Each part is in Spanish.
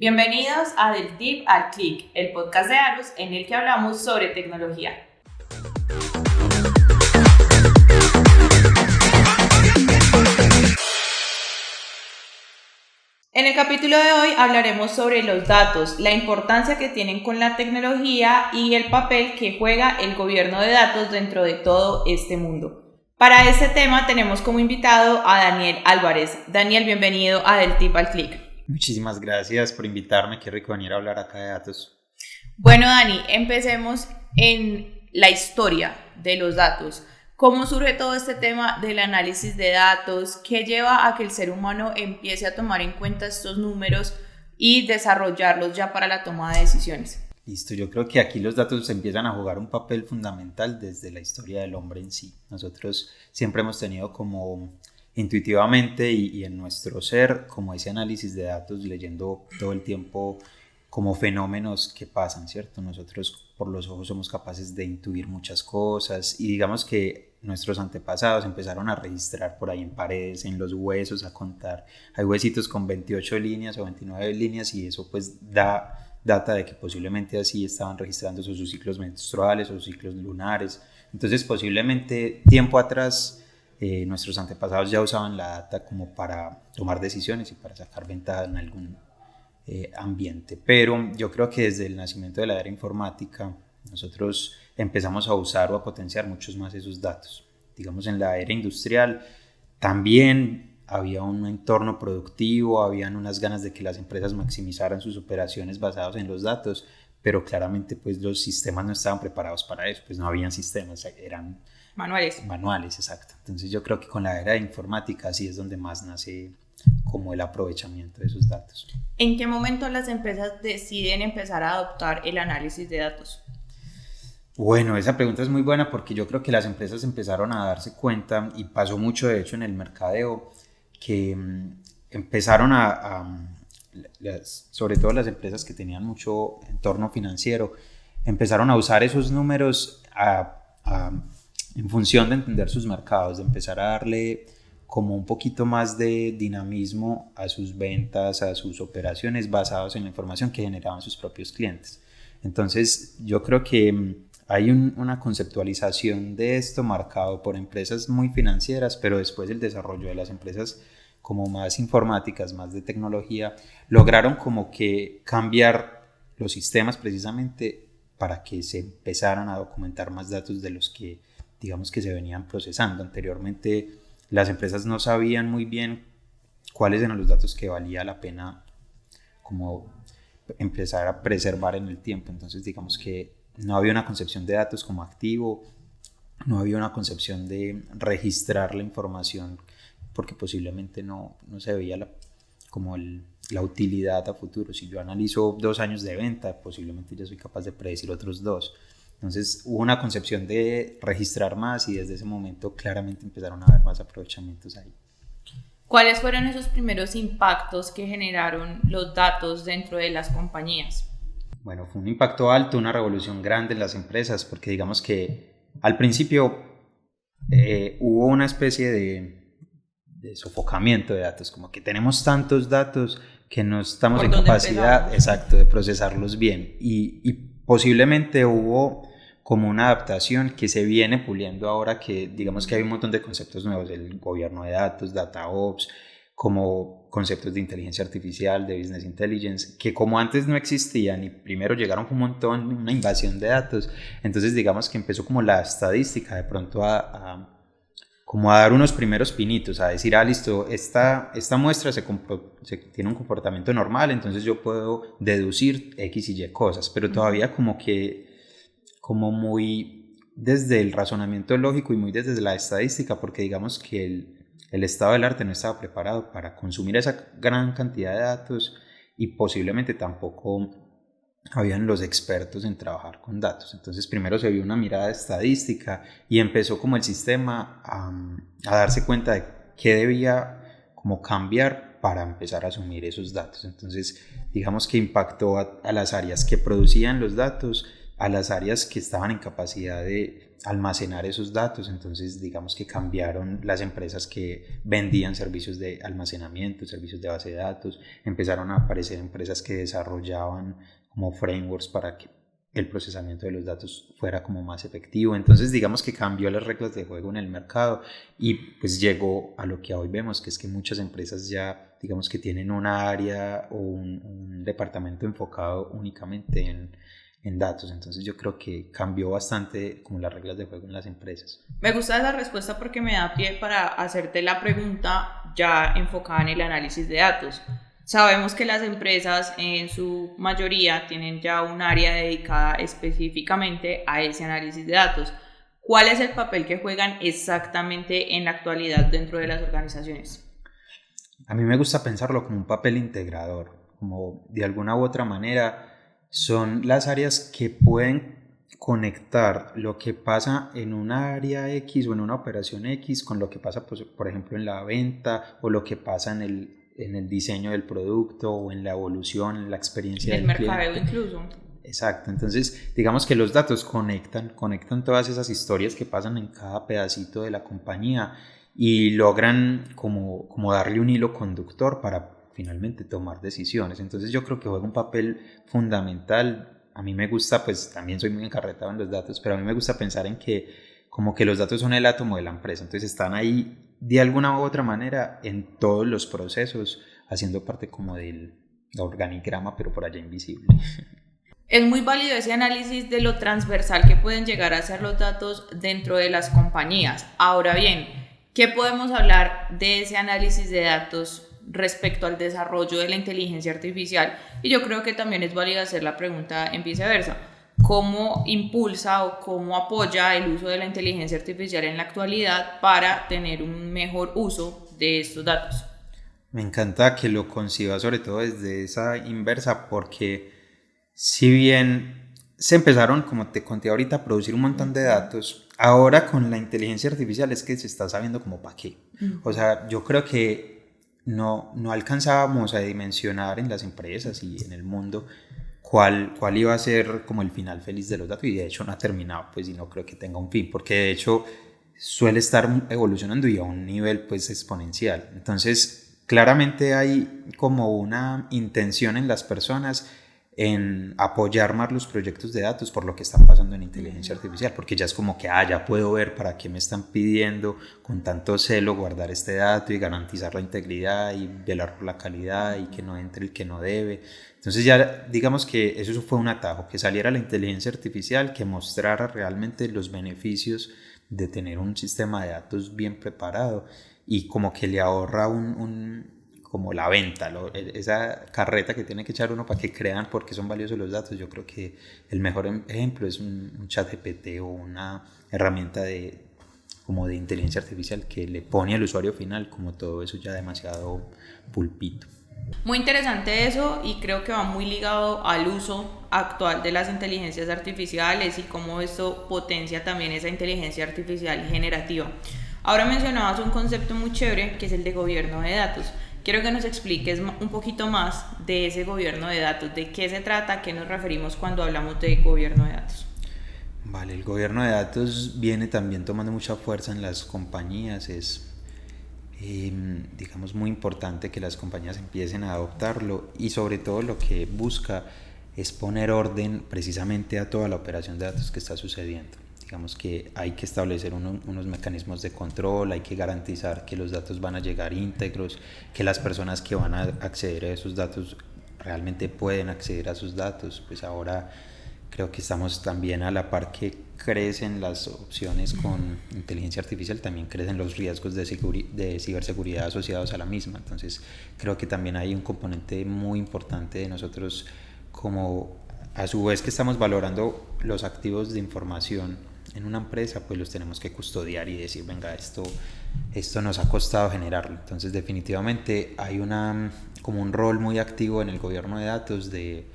Bienvenidos a Del Tip al Click, el podcast de Arus en el que hablamos sobre tecnología. En el capítulo de hoy hablaremos sobre los datos, la importancia que tienen con la tecnología y el papel que juega el gobierno de datos dentro de todo este mundo. Para este tema tenemos como invitado a Daniel Álvarez. Daniel, bienvenido a Del Tip al Click. Muchísimas gracias por invitarme, qué rico venir a hablar acá de datos. Bueno, Dani, empecemos en la historia de los datos. ¿Cómo surge todo este tema del análisis de datos? ¿Qué lleva a que el ser humano empiece a tomar en cuenta estos números y desarrollarlos ya para la toma de decisiones? Listo, yo creo que aquí los datos empiezan a jugar un papel fundamental desde la historia del hombre en sí. Nosotros siempre hemos tenido como intuitivamente y en nuestro ser como ese análisis de datos, leyendo todo el tiempo como fenómenos que pasan, ¿cierto? Nosotros por los ojos somos capaces de intuir muchas cosas y digamos que nuestros antepasados empezaron a registrar por ahí en paredes, en los huesos, a contar. Hay huesitos con 28 líneas o 29 líneas y eso pues da data de que posiblemente así estaban registrando sus ciclos menstruales o sus ciclos lunares. Entonces posiblemente tiempo atrás nuestros antepasados ya usaban la data como para tomar decisiones y para sacar ventaja en algún ambiente, pero yo creo que desde el nacimiento de la era informática nosotros empezamos a usar o a potenciar muchos más esos datos. Digamos, en la era industrial también había un entorno productivo, habían unas ganas de que las empresas maximizaran sus operaciones basadas en los datos, pero claramente pues los sistemas no estaban preparados para eso, pues no habían sistemas, eran manuales, exacto. Entonces yo creo que con la era de informática así es donde más nace como el aprovechamiento de esos datos. ¿En qué momento las empresas deciden empezar a adoptar el análisis de datos? Bueno, esa pregunta es muy buena porque yo creo que las empresas empezaron a darse cuenta, y pasó mucho de hecho en el mercadeo, que empezaron sobre todo las empresas que tenían mucho entorno financiero, empezaron a usar esos números en función de entender sus mercados, de empezar a darle como un poquito más de dinamismo a sus ventas, a sus operaciones basados en la información que generaban sus propios clientes. Entonces yo creo que hay una conceptualización de esto marcado por empresas muy financieras, pero después el desarrollo de las empresas como más informáticas, más de tecnología, lograron como que cambiar los sistemas precisamente para que se empezaran a documentar más datos de los que digamos que se venían procesando. Anteriormente las empresas no sabían muy bien cuáles eran los datos que valía la pena como empezar a preservar en el tiempo. Entonces digamos que no había una concepción de datos como activo, no había una concepción de registrar la información porque posiblemente no se veía la utilidad a futuro. Si yo analizo 2 años de venta, posiblemente ya soy capaz de predecir otros 2. Entonces hubo una concepción de registrar más y desde ese momento claramente empezaron a haber más aprovechamientos ahí. ¿Cuáles fueron esos primeros impactos que generaron los datos dentro de las compañías? Bueno, fue un impacto alto, una revolución grande en las empresas porque digamos que al principio hubo una especie de sofocamiento de datos, como que tenemos tantos datos que no estamos en capacidad de procesarlos bien y posiblemente hubo como una adaptación que se viene puliendo ahora, que digamos que hay un montón de conceptos nuevos, el gobierno de datos, DataOps, como conceptos de inteligencia artificial, de business intelligence, que como antes no existían y primero llegaron un montón, una invasión de datos, entonces digamos que empezó como la estadística de pronto como a dar unos primeros pinitos, a decir, listo, esta muestra tiene un comportamiento normal, entonces yo puedo deducir X y Y cosas, pero todavía como muy desde el razonamiento lógico y muy desde la estadística, porque digamos que el estado del arte no estaba preparado para consumir esa gran cantidad de datos y posiblemente tampoco habían los expertos en trabajar con datos. Entonces primero se vio una mirada estadística y empezó como el sistema a darse cuenta de qué debía como cambiar para empezar a asumir esos datos. Entonces digamos que impactó a las áreas que producían los datos, a las áreas que estaban en capacidad de almacenar esos datos. Entonces digamos que cambiaron las empresas que vendían servicios de almacenamiento, servicios de base de datos, empezaron a aparecer empresas que desarrollaban como frameworks para que el procesamiento de los datos fuera como más efectivo. Entonces digamos que cambió las reglas de juego en el mercado y pues llegó a lo que hoy vemos, que es que muchas empresas ya digamos que tienen una área o un departamento enfocado únicamente en datos. Entonces yo creo que cambió bastante como las reglas de juego en las empresas. Me gusta esa respuesta porque me da pie para hacerte la pregunta ya enfocada en el análisis de datos. Sabemos que las empresas en su mayoría tienen ya un área dedicada específicamente a ese análisis de datos. ¿Cuál es el papel que juegan exactamente en la actualidad dentro de las organizaciones? A mí me gusta pensarlo como un papel integrador, como de alguna u otra manera son las áreas que pueden conectar lo que pasa en una área X o en una operación X con lo que pasa, pues, por ejemplo, en la venta o lo que pasa en el diseño del producto o en la evolución, en la experiencia del cliente. El mercadeo incluso. Exacto, entonces digamos que los datos conectan todas esas historias que pasan en cada pedacito de la compañía y logran como darle un hilo conductor para finalmente tomar decisiones. Entonces yo creo que juega un papel fundamental. A mí me gusta, pues también soy muy encarretado en los datos, pero a mí me gusta pensar en que como que los datos son el átomo de la empresa, entonces están ahí de alguna u otra manera en todos los procesos, haciendo parte como del organigrama, pero por allá invisible. Es muy válido ese análisis de lo transversal que pueden llegar a ser los datos dentro de las compañías. Ahora bien, ¿qué podemos hablar de ese análisis de datos respecto al desarrollo de la inteligencia artificial? Y yo creo que también es válido hacer la pregunta en viceversa. ¿Cómo impulsa o cómo apoya el uso de la inteligencia artificial en la actualidad para tener un mejor uso de estos datos? Me encanta que lo conciba sobre todo desde esa inversa, porque si bien se empezaron, como te conté ahorita, a producir un montón de datos, ahora con la inteligencia artificial es que se está sabiendo como para qué. O sea, yo creo que no alcanzábamos a dimensionar en las empresas y en el mundo cuál iba a ser como el final feliz de los datos, y de hecho no ha terminado, pues, y no creo que tenga un fin, porque de hecho suele estar evolucionando y a un nivel pues exponencial. Entonces claramente hay como una intención en las personas en apoyar más los proyectos de datos por lo que está pasando en inteligencia artificial, porque ya es como que ya puedo ver para qué me están pidiendo con tanto celo guardar este dato y garantizar la integridad y velar por la calidad y que no entre el que no debe. Entonces ya digamos que eso fue un atajo, que saliera la inteligencia artificial, que mostrara realmente los beneficios de tener un sistema de datos bien preparado y como que le ahorra como la venta, esa carreta que tiene que echar uno para que crean por qué son valiosos los datos. Yo creo que el mejor ejemplo es un ChatGPT o una herramienta como de inteligencia artificial que le pone al usuario final como todo eso ya demasiado pulpito. Muy interesante eso, y creo que va muy ligado al uso actual de las inteligencias artificiales y cómo esto potencia también esa inteligencia artificial generativa. Ahora mencionabas un concepto muy chévere que es el de gobierno de datos. Quiero que nos expliques un poquito más de ese gobierno de datos, de qué se trata, a qué nos referimos cuando hablamos de gobierno de datos. Vale, el gobierno de datos viene también tomando mucha fuerza en las compañías. Es digamos muy importante que las compañías empiecen a adoptarlo, y sobre todo lo que busca es poner orden precisamente a toda la operación de datos que está sucediendo. Digamos que hay que establecer unos mecanismos de control, hay que garantizar que los datos van a llegar íntegros, que las personas que van a acceder a esos datos realmente pueden acceder a esos datos. Pues ahora creo que estamos también a la par que crecen las opciones con inteligencia artificial, también crecen los riesgos de ciberseguridad asociados a la misma. Entonces creo que también hay un componente muy importante de nosotros, como a su vez que estamos valorando los activos de información en una empresa, pues los tenemos que custodiar y decir, venga, esto nos ha costado generarlo. Entonces definitivamente hay como un rol muy activo en el gobierno de datos de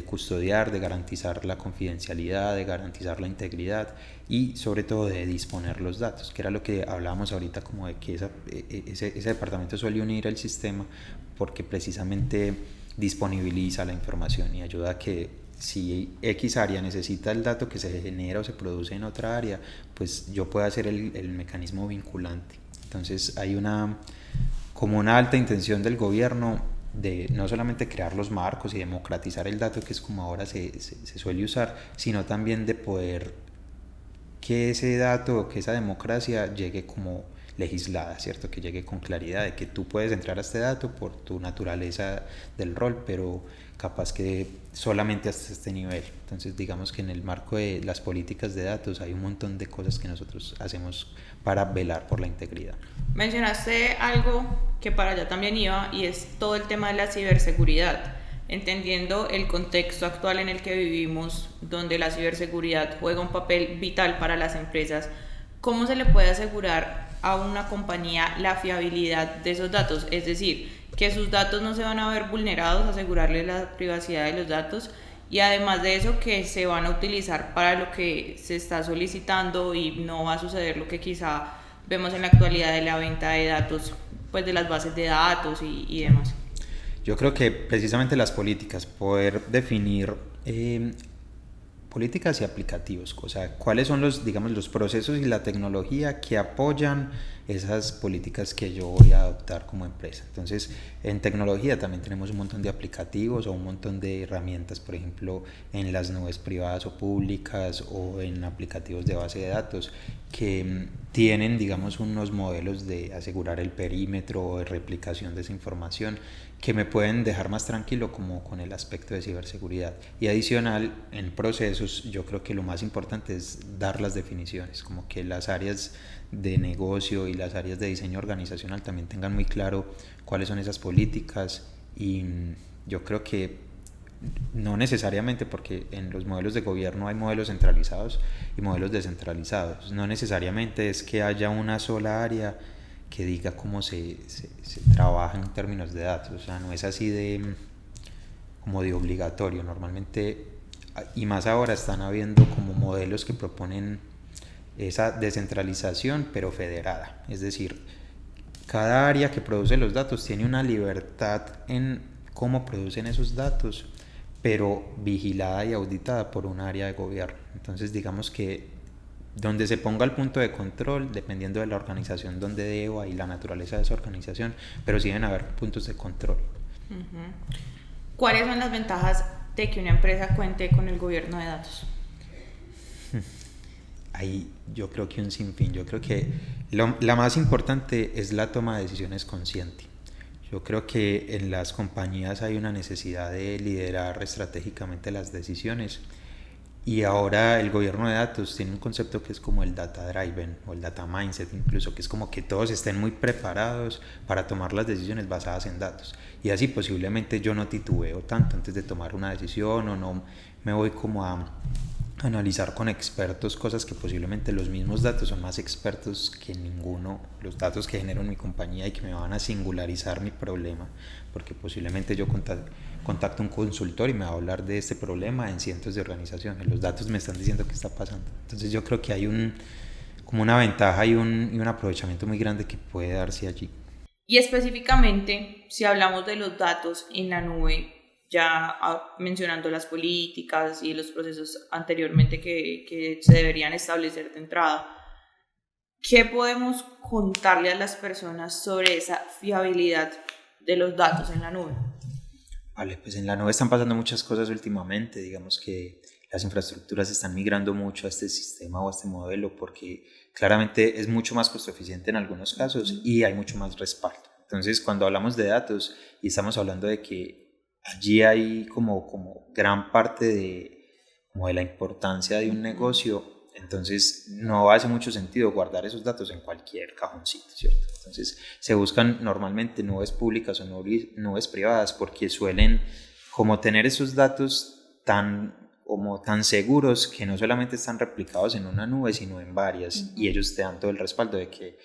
custodiar, de garantizar la confidencialidad, de garantizar la integridad y sobre todo de disponer los datos, que era lo que hablábamos ahorita, como de que ese departamento suele unir el sistema porque precisamente disponibiliza la información y ayuda a que si X área necesita el dato que se genera o se produce en otra área, pues yo puedo hacer el mecanismo vinculante. Entonces hay como una alta intención del gobierno de no solamente crear los marcos y democratizar el dato, que es como ahora se suele usar, sino también de poder que ese dato, que esa democracia llegue como legislada, ¿cierto? Que llegue con claridad de que tú puedes entrar a este dato por tu naturaleza del rol, pero capaz que solamente hasta este nivel. Entonces digamos que en el marco de las políticas de datos hay un montón de cosas que nosotros hacemos para velar por la integridad. Mencionaste algo que para allá también iba, y es todo el tema de la ciberseguridad. Entendiendo el contexto actual en el que vivimos, donde la ciberseguridad juega un papel vital para las empresas, ¿cómo se le puede asegurar a una compañía la fiabilidad de esos datos? Es decir, que sus datos no se van a ver vulnerados, asegurarle la privacidad de los datos, y además de eso, que se van a utilizar para lo que se está solicitando y no va a suceder lo que quizá vemos en la actualidad de la venta de datos, pues de las bases de datos y demás. Yo creo que precisamente las políticas, poder definir políticas y aplicativos, o sea, cuáles son los procesos y la tecnología que apoyan esas políticas que yo voy a adoptar como empresa. Entonces, en tecnología también tenemos un montón de aplicativos o un montón de herramientas, por ejemplo, en las nubes privadas o públicas o en aplicativos de base de datos que tienen, digamos, unos modelos de asegurar el perímetro o de replicación de esa información que me pueden dejar más tranquilo como con el aspecto de ciberseguridad. Y adicional, en procesos, yo creo que lo más importante es dar las definiciones, como que las áreas de negocio y las áreas de diseño organizacional también tengan muy claro cuáles son esas políticas. Y yo creo que no necesariamente, porque en los modelos de gobierno hay modelos centralizados y modelos descentralizados, no necesariamente es que haya una sola área que diga cómo se trabaja en términos de datos, o sea, no es así como de obligatorio. Normalmente, y más ahora, están habiendo como modelos que proponen esa descentralización pero federada, es decir, cada área que produce los datos tiene una libertad en cómo producen esos datos, pero vigilada y auditada por un área de gobierno. Entonces digamos que donde se ponga el punto de control, dependiendo de la organización donde deba y la naturaleza de esa organización, pero sí deben haber puntos de control. ¿Cuáles son las ventajas de que una empresa cuente con el gobierno de datos? Ahí yo creo que un sinfín. Yo creo que la más importante es la toma de decisiones consciente. Yo creo que en las compañías hay una necesidad de liderar estratégicamente las decisiones. Y ahora el gobierno de datos tiene un concepto que es como el data driven o el data mindset, incluso, que es como que todos estén muy preparados para tomar las decisiones basadas en datos. Y así posiblemente yo no titubeo tanto antes de tomar una decisión, o no me voy como a analizar con expertos cosas que posiblemente los mismos datos son más expertos que los datos que genero en mi compañía, y que me van a singularizar mi problema, porque posiblemente yo contacto un consultor y me va a hablar de este problema en cientos de organizaciones. Los datos me están diciendo qué está pasando. Entonces yo creo que hay como una ventaja y un aprovechamiento muy grande que puede darse allí. Y específicamente, si hablamos de los datos en la nube, ya mencionando las políticas y los procesos anteriormente que se deberían establecer de entrada, ¿qué podemos contarle a las personas sobre esa fiabilidad de los datos en la nube? Vale, pues en la nube están pasando muchas cosas últimamente. Digamos que las infraestructuras están migrando mucho a este sistema o a este modelo, porque claramente es mucho más costo eficiente en algunos casos y hay mucho más respaldo. Entonces, cuando hablamos de datos y estamos hablando de que allí hay como gran parte de la importancia de un negocio, entonces no hace mucho sentido guardar esos datos en cualquier cajoncito, ¿cierto? Entonces se buscan normalmente nubes públicas o nubes privadas, porque suelen como tener esos datos tan seguros, que no solamente están replicados en una nube sino en varias, y ellos te dan todo el respaldo de que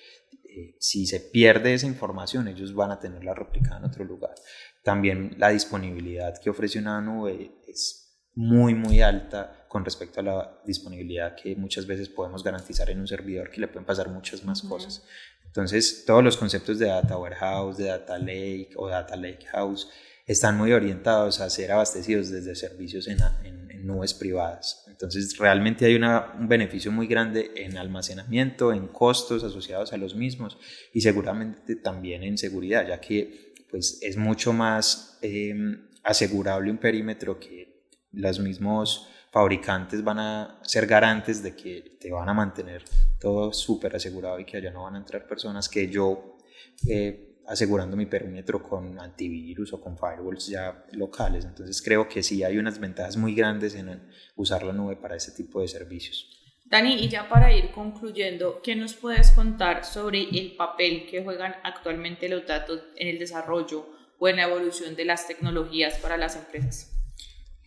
si se pierde esa información, ellos van a tenerla replicada en otro lugar. También la disponibilidad que ofrece una nube es muy muy alta con respecto a la disponibilidad que muchas veces podemos garantizar en un servidor, que le pueden pasar muchas más cosas. Entonces todos los conceptos de data warehouse, de data lake o data lake house están muy orientados a ser abastecidos desde servicios en nubes privadas. Entonces realmente hay un beneficio muy grande en almacenamiento, en costos asociados a los mismos y seguramente también en seguridad, ya que pues, es mucho más asegurable un perímetro que los mismos fabricantes van a ser garantes de que te van a mantener todo súper asegurado y que allá no van a entrar personas, que yo asegurando mi perímetro con antivirus o con firewalls ya locales. Entonces creo que sí hay unas ventajas muy grandes en usar la nube para este tipo de servicios. Dani, y ya para ir concluyendo, ¿qué nos puedes contar sobre el papel que juegan actualmente los datos en el desarrollo o en la evolución de las tecnologías para las empresas?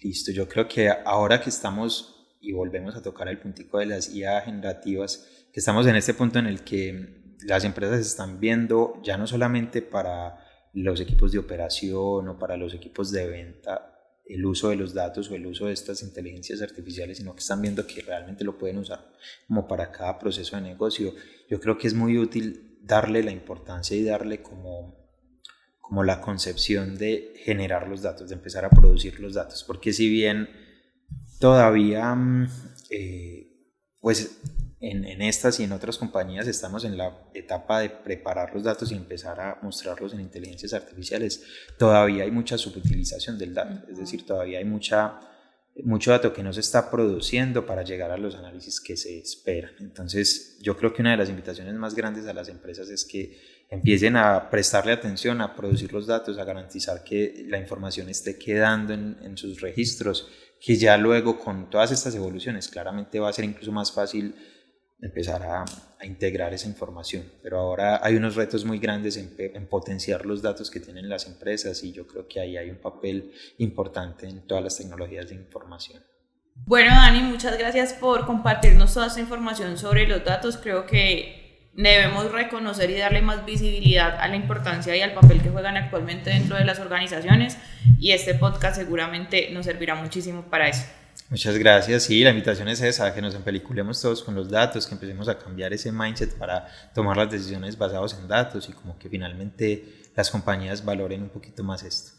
Listo, yo creo que ahora que estamos, y volvemos a tocar el puntico de las IA generativas, que estamos en este punto en el que las empresas están viendo ya no solamente para los equipos de operación o para los equipos de venta el uso de los datos o el uso de estas inteligencias artificiales, sino que están viendo que realmente lo pueden usar como para cada proceso de negocio. Yo creo que es muy útil darle la importancia y darle como la concepción de generar los datos, de empezar a producir los datos, porque si bien todavía pues en estas y en otras compañías estamos en la etapa de preparar los datos y empezar a mostrarlos en inteligencias artificiales, todavía hay mucha subutilización del dato, es decir, todavía hay mucho dato que no se está produciendo para llegar a los análisis que se esperan. Entonces yo creo que una de las invitaciones más grandes a las empresas es que empiecen a prestarle atención a producir los datos, a garantizar que la información esté quedando en sus registros, que ya luego con todas estas evoluciones claramente va a ser incluso más fácil empezar a integrar esa información, pero ahora hay unos retos muy grandes en potenciar los datos que tienen las empresas y yo creo que ahí hay un papel importante en todas las tecnologías de información. Bueno, Dani, muchas gracias por compartirnos toda esta información sobre los datos. Creo que debemos reconocer y darle más visibilidad a la importancia y al papel que juegan actualmente dentro de las organizaciones y este podcast seguramente nos servirá muchísimo para eso. Muchas gracias. Sí, la invitación es esa, que nos empeliculemos todos con los datos, que empecemos a cambiar ese mindset para tomar las decisiones basadas en datos y como que finalmente las compañías valoren un poquito más esto.